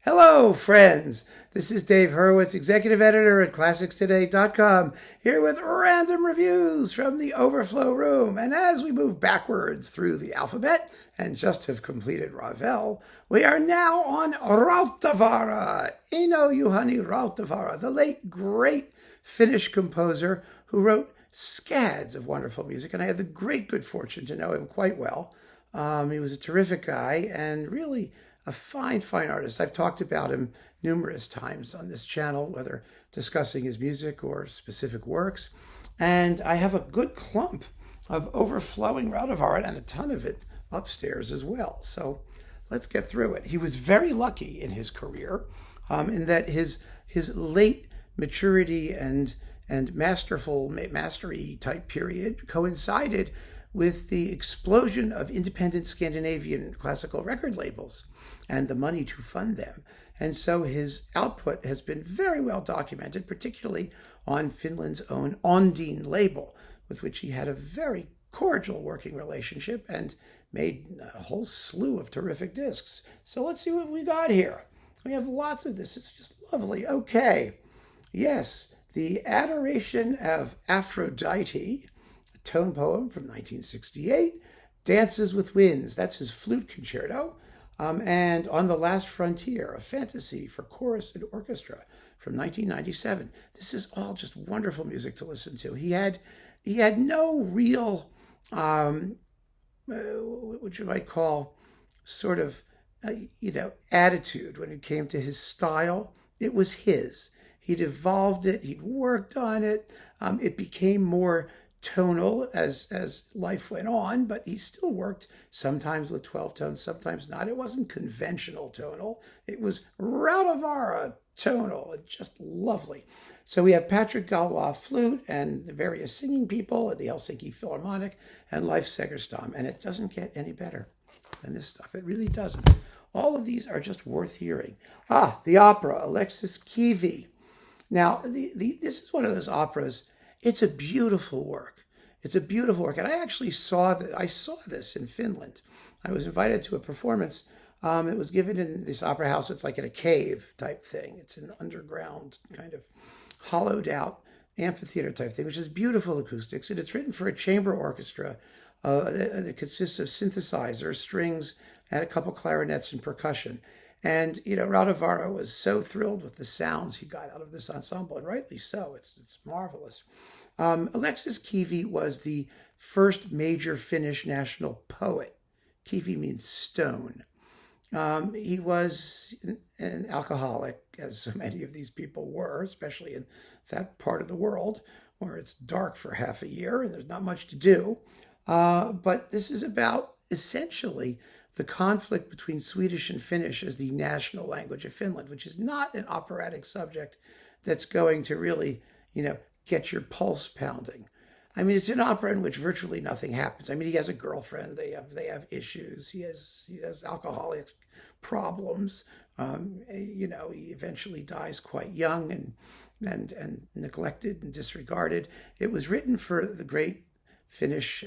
Hello, friends. This is Dave Hurwitz, executive editor at ClassicsToday.com, here with random reviews from the Overflow room. And as we move backwards through the alphabet and just have completed Ravel, we are now on Rautavaara, Einojuhani Rautavaara, the late great Finnish composer who wrote scads of wonderful music. And I had the great good fortune to know him quite well. He was a terrific guy and really a fine artist. I've talked about him numerous times on this channel, whether discussing his music or specific works. And I have a good clump of overflowing Rautavaara and a ton of it upstairs as well. So let's get through it. He was very lucky in his career in that his late maturity and mastery type period coincided with the explosion of independent Scandinavian classical record labels and the money to fund them. And so his output has been very well documented, particularly on Finland's own Ondine label, with which he had a very cordial working relationship and made a whole slew of terrific discs. So let's see what we got here. We have lots of this. It's just lovely. Okay. Yes, the Adoration of Aphrodite, a tone poem from 1968, Dances with Winds, that's his flute concerto, and On the Last Frontier, a fantasy for chorus and orchestra from 1997. This is all just wonderful music to listen to. He had no real, what you might call sort of, attitude when it came to his style. It was his. He'd evolved it. He'd worked on it. It became more tonal as life went on, but he still worked sometimes with 12 tones, sometimes not. It wasn't conventional tonal. It was Rautavaara tonal and just lovely. So we have Patrick Galois flute and the various singing people at the Helsinki Philharmonic and Leif Segerstam, and it doesn't get any better than this stuff. It really doesn't. All of these are just worth hearing. The opera, Aleksis Kivi. Now, this is one of those operas. It's a beautiful work. It's a beautiful work. And I actually saw this in Finland. I was invited to a performance. It was given in this opera house. It's like in a cave type thing. It's an underground kind of hollowed out amphitheater type thing, which is beautiful acoustics. And it's written for a chamber orchestra that consists of synthesizers, strings, and a couple clarinets and percussion. And, Rautavaara was so thrilled with the sounds he got out of this ensemble, and rightly so. It's marvelous. Aleksis Kivi was the first major Finnish national poet. Kivi means stone. He was an alcoholic, as so many of these people were, especially in that part of the world where it's dark for half a year and there's not much to do. But this is about essentially the conflict between Swedish and Finnish as the national language of Finland, which is not an operatic subject that's going to really, get your pulse pounding. I mean, it's an opera in which virtually nothing happens. I mean, he has a girlfriend. They have issues. He has alcoholic problems. He eventually dies quite young and neglected and disregarded. It was written for the great Finnish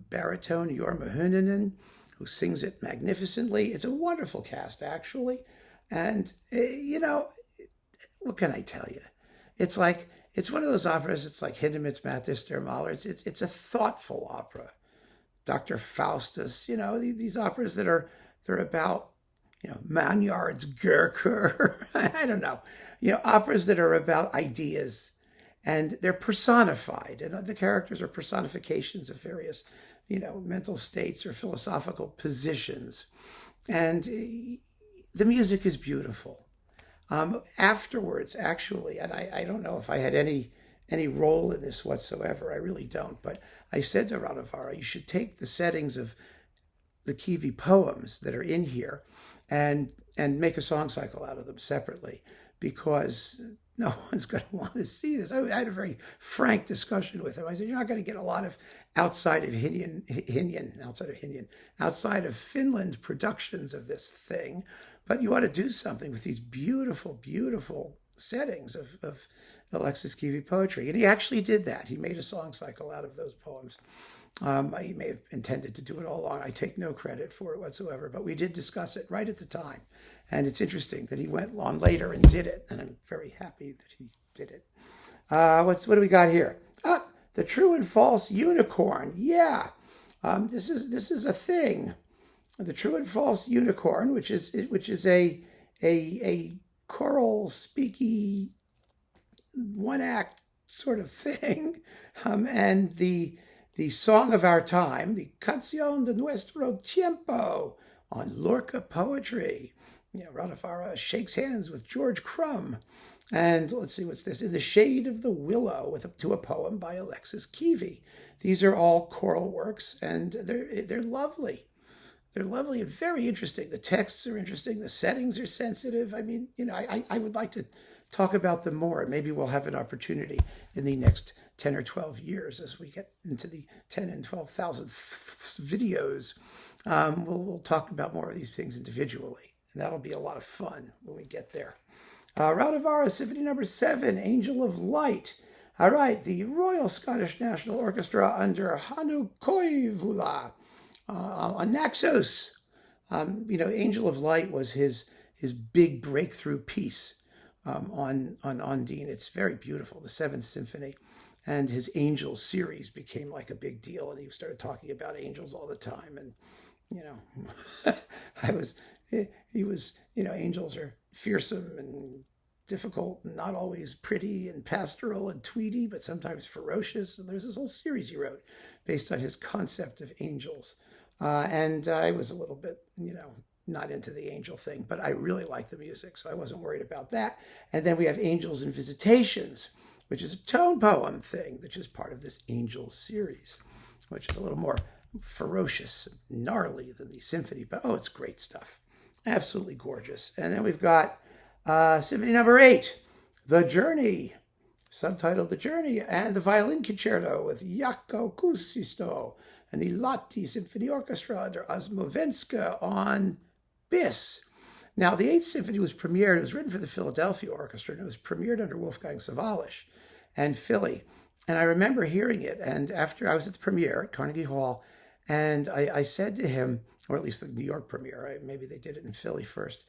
baritone Jorma Hynninen, who sings it magnificently. It's a wonderful cast, actually. And, what can I tell you? It's one of those operas, it's like Hindemith's Matthäus der Maler. It's a thoughtful opera. Dr. Faustus, these operas they're about, Magnard's Gerker. I don't know. Operas that are about ideas. And they're personified. And the characters are personifications of various mental states or philosophical positions. And the music is beautiful. Afterwards, actually, and I don't know if I had any role in this whatsoever, I really don't, but I said to Rautavaara, you should take the settings of the Kivi poems that are in here and make a song cycle out of them separately, because no one's going to want to see this. I had a very frank discussion with him. I said, you're not going to get a lot of outside of Finland productions of this thing, but you ought to do something with these beautiful, beautiful settings of Aleksis Kivi poetry. And he actually did that. He made a song cycle out of those poems. He may have intended to do it all along. I take no credit for it whatsoever, but we did discuss it right at the time. And it's interesting that he went on later and did it, and I'm very happy that he did it. What do we got here? The True and False Unicorn. Yeah, this is a thing. The True and False Unicorn, which is a choral, speaky, one act sort of thing, and the song of our time, the Canción de Nuestro Tiempo on Lorca poetry. Rautavaara shakes hands with George Crumb. And let's see, what's this? In the Shade of the Willow, to a poem by Aleksis Kivi. These are all choral works, and they're lovely. They're lovely and very interesting. The texts are interesting. The settings are sensitive. I mean, I would like to talk about them more. Maybe we'll have an opportunity in the next 10 or 12 years as we get into the 10 and 12,000 videos. We'll talk about more of these things individually. And that'll be a lot of fun when we get there. Rautavaara Symphony No. 7, Angel of Light. All right, the Royal Scottish National Orchestra under Hannu Koivula on Naxos. Angel of Light was his big breakthrough piece on Undine. It's very beautiful, the 7th Symphony. And his Angels series became like a big deal, and he started talking about angels all the time. And angels are fearsome and difficult and not always pretty and pastoral and tweedy, but sometimes ferocious. And there's this whole series he wrote based on his concept of angels. And I was a little bit, not into the angel thing, but I really liked the music, so I wasn't worried about that. And then we have Angels and Visitations, which is a tone poem thing, which is part of this Angels series, which is a little more ferocious and gnarly than the symphony, but it's great stuff. Absolutely gorgeous. And then we've got Symphony No. 8, The Journey, subtitled The Journey, and the Violin Concerto with Jaakko Kuusisto and the Lahti Symphony Orchestra under Osmovenska on BIS. Now, the 8th Symphony was premiered. It was written for the Philadelphia Orchestra, and it was premiered under Wolfgang Sawallisch and Philly. And I remember hearing it, and after I was at the premiere at Carnegie Hall, and I said to him, or at least the New York premiere, maybe they did it in Philly first,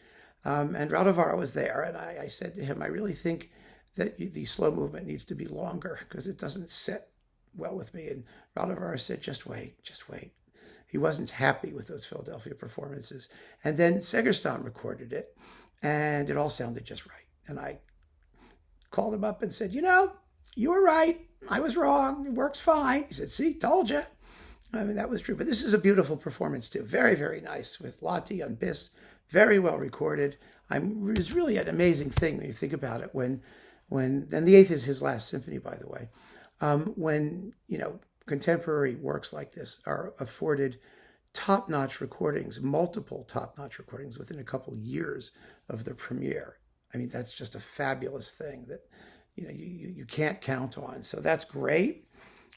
and Rautavaara was there, and I said to him, I really think that the slow movement needs to be longer because it doesn't sit well with me. And Rautavaara said, just wait. He wasn't happy with those Philadelphia performances. And then Segerstam recorded it, and it all sounded just right. And I called him up and said, you were right. I was wrong. It works fine. He said, see, told you. I mean, that was true. But this is a beautiful performance, too. Very, very nice with Lahti on BIS. Very well recorded. It was really an amazing thing when you think about it. And the 8th is his last symphony, by the way. When contemporary works like this are afforded top-notch recordings, multiple top-notch recordings within a couple years of the premiere. I mean, that's just a fabulous thing that you can't count on. So that's great.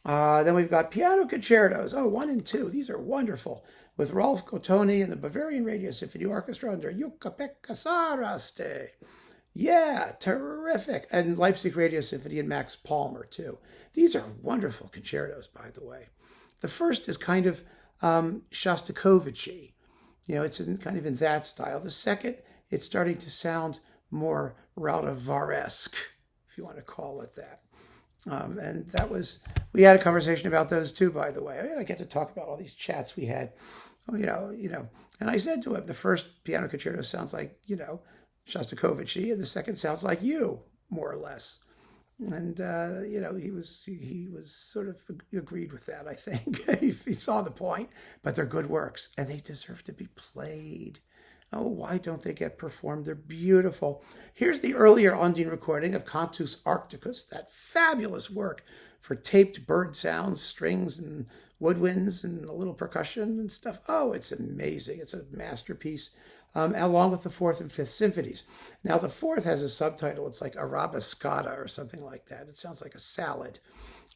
Then we've got piano concertos. 1 and 2. These are wonderful. With Rolf Gottoni and the Bavarian Radio Symphony Orchestra under Jukka-Pekka Saaraste. Yeah, terrific. And Leipzig Radio Symphony and Max Palmer, too. These are wonderful concertos, by the way. The first is kind of Shostakovich-y. It's kind of in that style. The second, it's starting to sound more Rautavaara-esque, if you want to call it that. And we had a conversation about those too, by the way. I get to talk about all these chats we had, and I said to him, the first piano concerto sounds like, Shostakovich, and the second sounds like you, more or less. And, he was sort of agreed with that, I think. He saw the point, but they're good works and they deserve to be played. Why don't they get performed? They're beautiful. Here's the earlier Undine recording of Cantus Arcticus, that fabulous work for taped bird sounds, strings, and woodwinds, and a little percussion and stuff. It's amazing. It's a masterpiece, along with the 4th and 5th symphonies. Now, the 4th has a subtitle. It's like Arabescata or something like that. It sounds like a salad.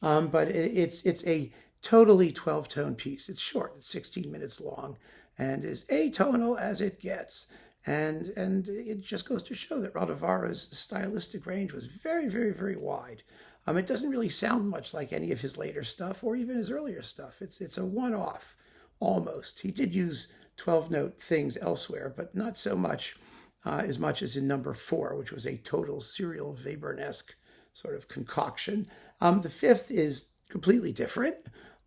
But it's a totally 12-tone piece. It's short. It's 16 minutes long and is atonal as it gets. And it just goes to show that Rautavaara's stylistic range was very, very, very wide. It doesn't really sound much like any of his later stuff or even his earlier stuff. It's a one-off, almost. He did use 12-note things elsewhere, but not so much as much as in number 4, which was a total serial Webern-esque sort of concoction. The fifth is completely different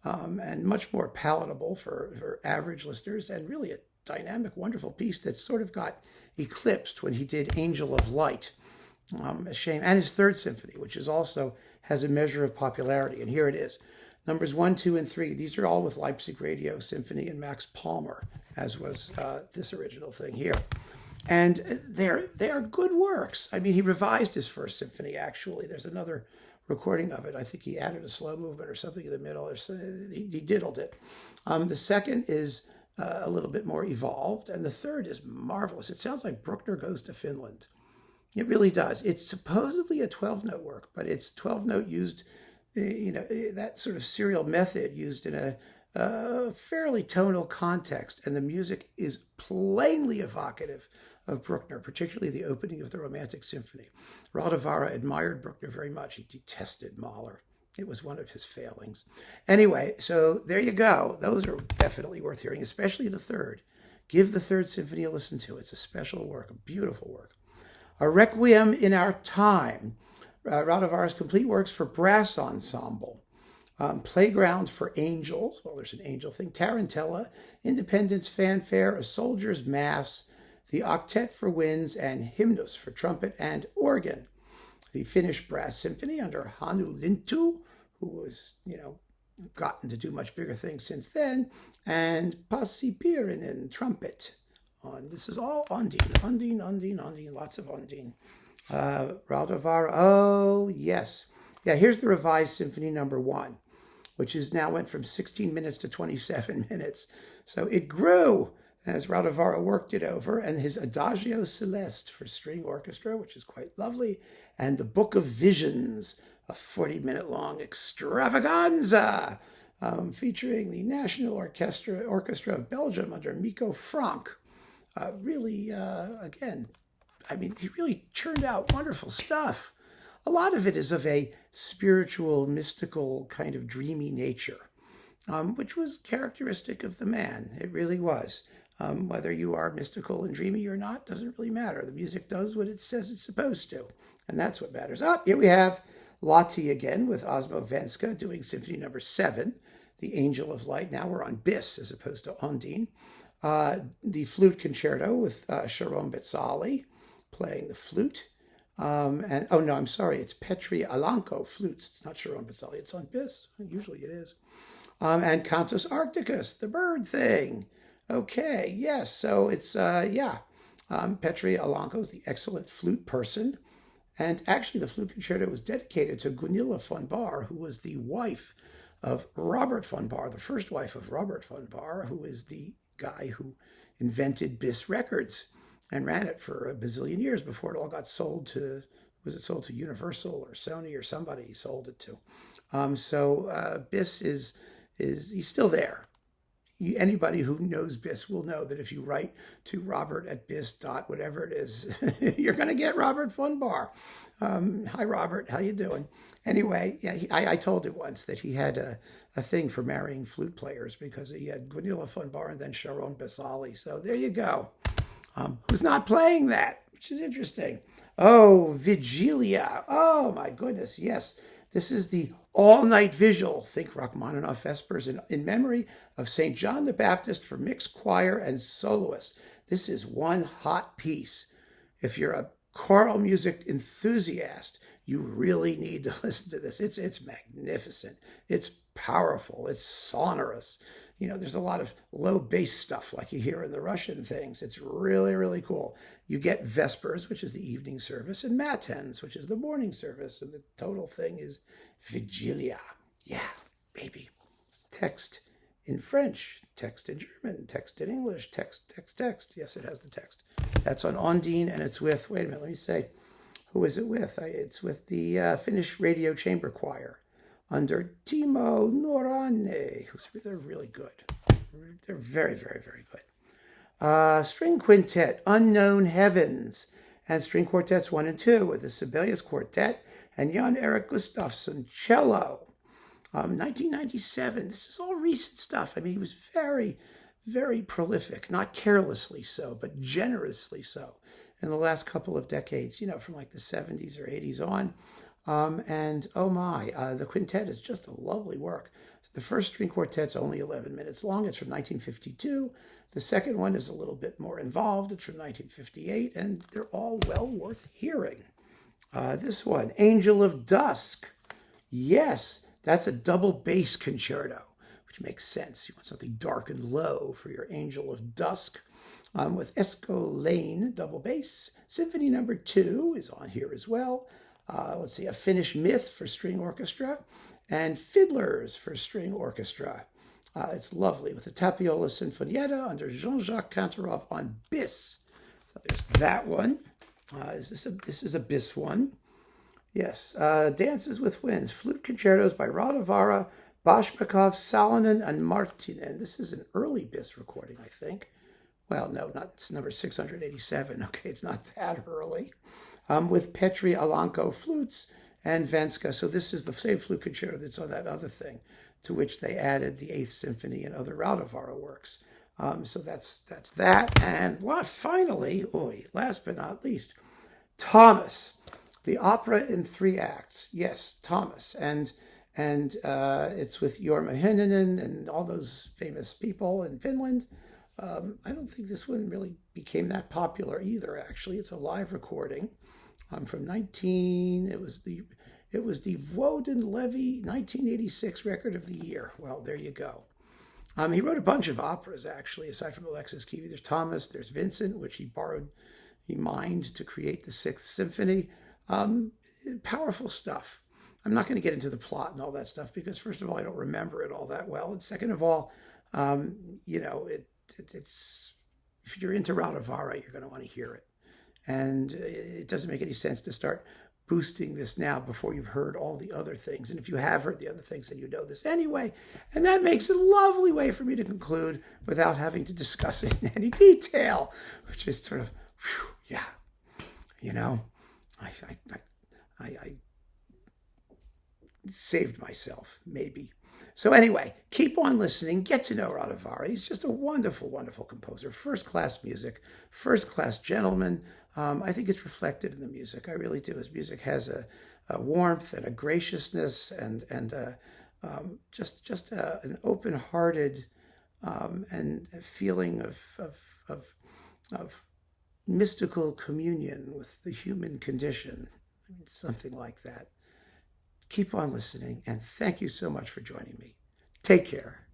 and much more palatable for average listeners, and really a dynamic, wonderful piece that sort of got eclipsed when he did Angel of Light. A shame. And his third symphony, which is also has a measure of popularity. And here it is. Numbers 1, 2, and 3. These are all with Leipzig Radio Symphony and Max Palmer, as was this original thing here. And they are good works. I mean, he revised his first symphony, actually. There's another recording of it. I think he added a slow movement or something in the middle. Or so, he diddled it. The second is a little bit more evolved. And the third is marvelous. It sounds like Bruckner Goes to Finland. It really does. It's supposedly a 12-note work, but it's 12-note used, that sort of serial method used in a fairly tonal context. And the music is plainly evocative of Bruckner, particularly the opening of the Romantic Symphony. Rautavaara admired Bruckner very much. He detested Mahler. It was one of his failings. Anyway, so there you go. Those are definitely worth hearing, especially the third. Give the third symphony a listen to. It's a special work, a beautiful work. A Requiem in Our Time. Rautavaara's complete works for brass ensemble. Playground for Angels. Well, there's an angel thing. Tarantella, Independence Fanfare, A Soldier's Mass, the Octet for Winds, and Hymnus for trumpet and organ. The Finnish Brass Symphony under Hannu Lintu, who was, gotten to do much bigger things since then, and Pasi Pirinen trumpet. This is all Undine, lots of Undine. Rautavaara, oh, yes. Yeah, here's the revised Symphony number 1, which is now went from 16 minutes to 27 minutes. So it grew as Rautavaara worked it over, and his Adagio Celeste for string orchestra, which is quite lovely, and the Book of Visions, a 40-minute-long extravaganza featuring the National Orchestra of Belgium under Miko Frank. Again, I mean, he really churned out wonderful stuff. A lot of it is of a spiritual, mystical, kind of dreamy nature, which was characteristic of the man. It really was. Whether you are mystical and dreamy or not doesn't really matter. The music does what it says it's supposed to, and that's what matters. Here we have Lottie again with Osmo Venska doing Symphony number 7, The Angel of Light. Now we're on Bis as opposed to Undine. The Flute Concerto with Sharon Betzali playing the flute. It's Petri Alanko flutes. It's not Sharon Betzali. It's on Bis. Usually it is. And Cantus Arcticus, the bird thing. Okay, yes. So it's, Petri Alanko is the excellent flute person. And actually, the Flute Concerto was dedicated to Gunilla von Bahr, who was the wife of Robert von Bahr, the first wife of Robert von Bahr, who is the guy who invented Bis Records and ran it for a bazillion years before it all got sold to, was it sold to Universal or Sony or somebody he sold it to. Bis is he's still there. Anybody who knows Bis will know that if you write to Robert at bis. Whatever it is, you're going to get Robert von Bahr. Hi, Robert. How you doing? Anyway, yeah, I told him once that he had a thing for marrying flute players because he had Gunilla von Bahr and then Sharon Betzali. So there you go. Who's not playing that, which is interesting. Oh, Vigilia. Oh, my goodness. Yes. This is the all-night vigil, think Rachmaninoff Vespers, in memory of St. John the Baptist for mixed choir and soloists. This is one hot piece. If you're a choral music enthusiast, you really need to listen to this. It's magnificent. It's powerful. It's sonorous. There's a lot of low bass stuff like you hear in the Russian things. It's really, really cool. You get Vespers, which is the evening service, and Matins, which is the morning service. And the total thing is Vigilia. Yeah, baby. Text in French, text in German, text in English, text. Yes, it has the text. That's on Undine, and it's with, wait a minute, let me say, who is it with? It's with the Finnish Radio Chamber Choir under Timo Norane, they're really good. They're very, very, very good. String Quintet, Unknown Heavens, and String Quartets 1 and 2 with the Sibelius Quartet and Jan Erik Gustafsson, cello. 1997, this is all recent stuff. I mean, he was very, very prolific, not carelessly so, but generously so in the last couple of decades, from like the 70s or 80s on. And oh my, the quintet is just a lovely work. The first string quartet's only 11 minutes long. It's from 1952. The second one is a little bit more involved. It's from 1958, and they're all well worth hearing. This one, Angel of Dusk. Yes, that's a double bass concerto, which makes sense. You want something dark and low for your Angel of Dusk. With Esko Lane, double bass. Symphony number 2 is on here as well. Let's see, A Finnish Myth for string orchestra, and Fiddlers for string orchestra. It's lovely with the Tapiola Sinfonietta under Jean-Jacques Kantorov on bis. So there's that one. This is a bis one. Yes, Dances with Winds, flute concertos by Rautavaara, Bashmakov, Salonen, and Martinen. This is an early bis recording, I think. Well, no, it's number 687. Okay, it's not that early. With Petri Alanko flutes and Venska. So this is the same flute concerto that's on that other thing, to which they added the 8th Symphony and other Rautavaara works. So that's that. And finally, last but not least, Thomas, the opera in 3 acts. Yes, Thomas. And it's with Jorma Heinonen and all those famous people in Finland. I don't think this one really became that popular either, actually. It's a live recording from it was the Woden Levy 1986 Record of the Year. Well, there you go. He wrote a bunch of operas, actually, aside from Aleksis, Kivi. There's Thomas, there's Vincent, which he mined to create the 6th Symphony. Powerful stuff. I'm not going to get into the plot and all that stuff because, first of all, I don't remember it all that well. And second of all, it's if you're into Rautavaara, you're going to want to hear it. And it doesn't make any sense to start boosting this now before you've heard all the other things. And if you have heard the other things, then you know this anyway. And that makes a lovely way for me to conclude without having to discuss it in any detail, which is sort of, I saved myself, maybe. So anyway, keep on listening. Get to know Rautavaara. He's just a wonderful, wonderful composer. First-class music, first-class gentleman. I think it's reflected in the music. I really do. His music has a warmth and a graciousness and just an open-hearted and a feeling of mystical communion with the human condition. Something like that. Keep on listening, and thank you so much for joining me. Take care.